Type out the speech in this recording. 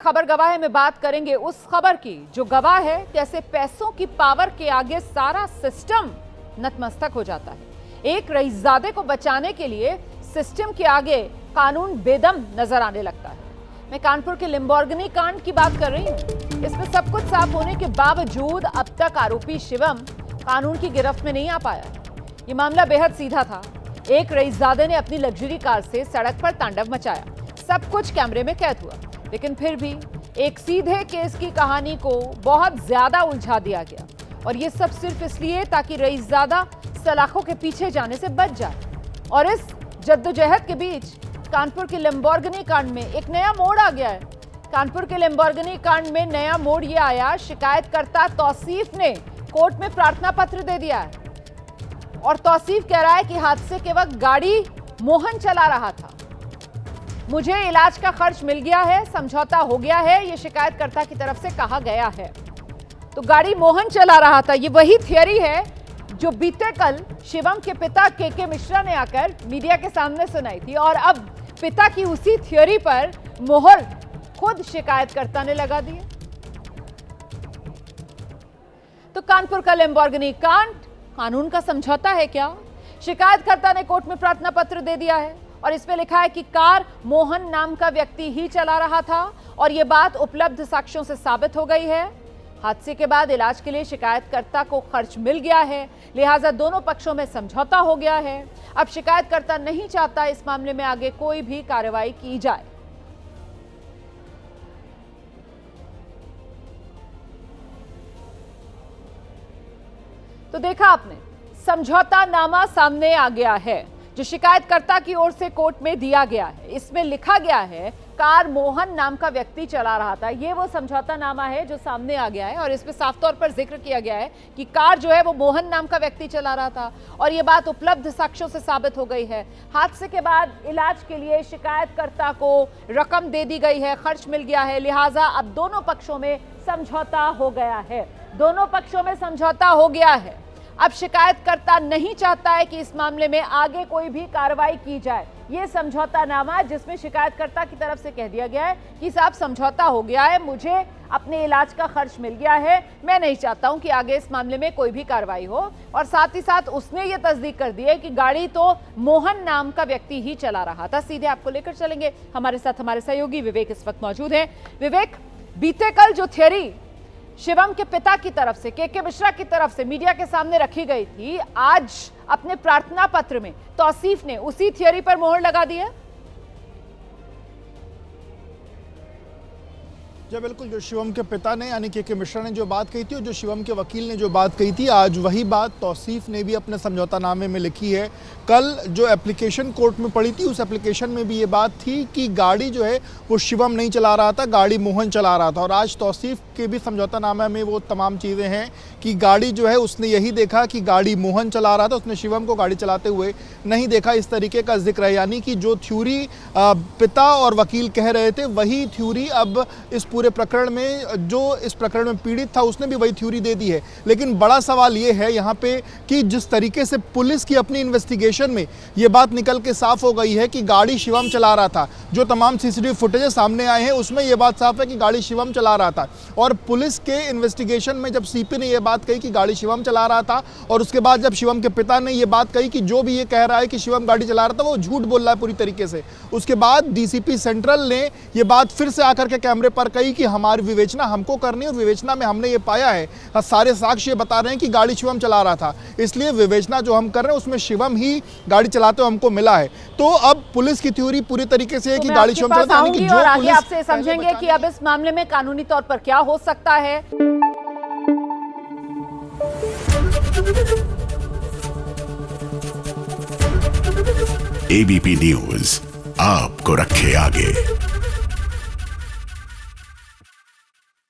खबर गवाह में बात करेंगे उस खबर की जो गवाह है कैसे पैसों की पावर के आगे सारा सिस्टम नतमस्तक हो जाता है। एक रईसजादे को बचाने के लिए सिस्टम के आगे कानून बेदम नजर आने लगता है। मैं कानपुर के लैम्बोर्गिनी कांड की बात कर रही हूं। इसमें सब कुछ साफ होने के बावजूद अब तक आरोपी शिवम कानून की गिरफ्त में नहीं आ पाया। ये मामला बेहद सीधा था। एक रईसजादे ने अपनी लग्जरी कार से सड़क पर तांडव मचाया। सब कुछ कैमरे में कैद हुआ, लेकिन फिर भी एक सीधे केस की कहानी को बहुत ज्यादा उलझा दिया गया, और ये सब सिर्फ इसलिए ताकि रईसजादा सलाखों के पीछे जाने से बच जाए। और इस जद्दोजहद के बीच कानपुर के लैम्बोर्गिनी कांड में एक नया मोड़ आ गया है। कानपुर के लैम्बोर्गिनी कांड में नया मोड़ ये आया, शिकायतकर्ता तौसीफ ने कोर्ट में प्रार्थना पत्र दे दिया है, और तौसीफ कह रहा है कि हादसे के वक्त गाड़ी मोहन चला रहा था। मुझे इलाज का खर्च मिल गया है, समझौता हो गया है, ये शिकायतकर्ता की तरफ से कहा गया है। तो गाड़ी मोहन चला रहा था, ये वही थियरी है जो बीते कल शिवम के पिता के मिश्रा ने आकर मीडिया के सामने सुनाई थी, और अब पिता की उसी थियरी पर मोहर खुद शिकायतकर्ता ने लगा दी है। तो कानपुर का लैम्बोर्गिनी कांड कानून का समझौता है क्या? शिकायतकर्ता ने कोर्ट में प्रार्थना पत्र दे दिया है, और इसमें लिखा है कि कार मोहन नाम का व्यक्ति ही चला रहा था, और यह बात उपलब्ध साक्ष्यों से साबित हो गई है। हादसे के बाद इलाज के लिए शिकायतकर्ता को खर्च मिल गया है, लिहाजा दोनों पक्षों में समझौता हो गया है। अब शिकायतकर्ता नहीं चाहता इस मामले में आगे कोई भी कार्रवाई की जाए। तो देखा आपने, समझौता नामा सामने आ गया है जो शिकायतकर्ता की ओर से कोर्ट में दिया गया है। इसमें लिखा गया है कार मोहन नाम का व्यक्ति चला रहा था। ये वो समझौता नामा है जो सामने आ गया है, और इसमें साफ तौर पर जिक्र किया गया है कि कार जो है वो मोहन नाम का व्यक्ति चला रहा था, और ये बात उपलब्ध साक्ष्यों से साबित हो गई है। हादसे के बाद इलाज के लिए शिकायतकर्ता को रकम दे दी गई है, खर्च मिल गया है, लिहाजा अब दोनों पक्षों में समझौता हो गया है। दोनों पक्षों में समझौता हो गया है। अब शिकायतकर्ता नहीं चाहता है कि इस मामले में आगे कोई भी कार्रवाई की जाए। यह समझौता नामा जिसमें शिकायतकर्ता की तरफ से कह दिया गया है कि साहब समझौता हो गया है, मुझे अपने इलाज का खर्च मिल गया है, मैं नहीं चाहता हूं कि आगे इस मामले में कोई भी कार्रवाई हो। और साथ ही साथ उसने ये तस्दीक कर दी है कि गाड़ी तो मोहन नाम का व्यक्ति ही चला रहा था। सीधे आपको लेकर चलेंगे, हमारे साथ हमारे सहयोगी विवेक इस वक्त मौजूद है। विवेक, बीते कल जो थियरी शिवम के पिता की तरफ से, के मिश्रा की तरफ से मीडिया के सामने रखी गई थी, आज अपने प्रार्थना पत्र में तौसीफ ने उसी थियरी पर मोहर लगा दी है। जी बिल्कुल, जो शिवम के पिता ने यानी के मिश्रा ने जो बात कही थी, और जो शिवम के वकील ने जो बात कही थी, आज वही बात तौसीफ ने भी अपने समझौतानामे में लिखी है। कल जो एप्लीकेशन कोर्ट में पड़ी थी, उस एप्लीकेशन में भी ये बात थी कि गाड़ी जो है वो शिवम नहीं चला रहा था, गाड़ी मोहन चला रहा था। और आज तौसीफ के भी समझौतानामे में वो तमाम चीज़ें हैं कि गाड़ी जो है उसने यही देखा कि गाड़ी मोहन चला रहा था, उसने शिवम को गाड़ी चलाते हुए नहीं देखा, इस तरीके का जिक्र है। यानी कि जो थ्योरी पिता और वकील कह रहे थे, वही थ्योरी अब इस पूरे प्रकरण में, जो इस प्रकरण में पीड़ित था उसने भी वही थ्योरी दे दी है। लेकिन बड़ा सवाल ये है यहाँ पे कि जिस तरीके से पुलिस की अपनी इन्वेस्टिगेशन में ये बात निकल के साफ हो गई है कि गाड़ी शिवम चला रहा था, जो तमाम सीसीटीवी फुटेज सामने आए हैं उसमें यह बात साफ है कि गाड़ी शिवम चला रहा था। और पुलिस के इन्वेस्टिगेशन में जब सीपी ने यह बात कही कि गाड़ी शिवम चला रहा था, और उसके बाद जब शिवम के पिता ने यह बात कही कि जो भी ये कह रहा है कि शिवम गाड़ी चला रहा था वो झूठ बोल रहा है पूरी तरीके से, उसके बाद डीसीपी सेंट्रल ने यह बात फिर से आकर के कैमरे पर कही कि हमारी विवेचना हमको करनी है, और विवेचना में हमने ये पाया है, सारे साक्ष्य बता रहे हैं कि गाड़ी शिवम चला रहा था, इसलिए विवेचना जो हम कर रहे हैं उसमें शिवम ही गाड़ी चलाते हुए हमको मिला है। तो अब पुलिस की थ्योरी पूरी तरीके से है कि गाड़ी शिवम चलाता है, यानी कि जो पुलिस आपसे समझेंगे कि अब इस मामले में कानूनी तौर पर क्या हो सकता है। एबीपी न्यूज आपको रखे आगे।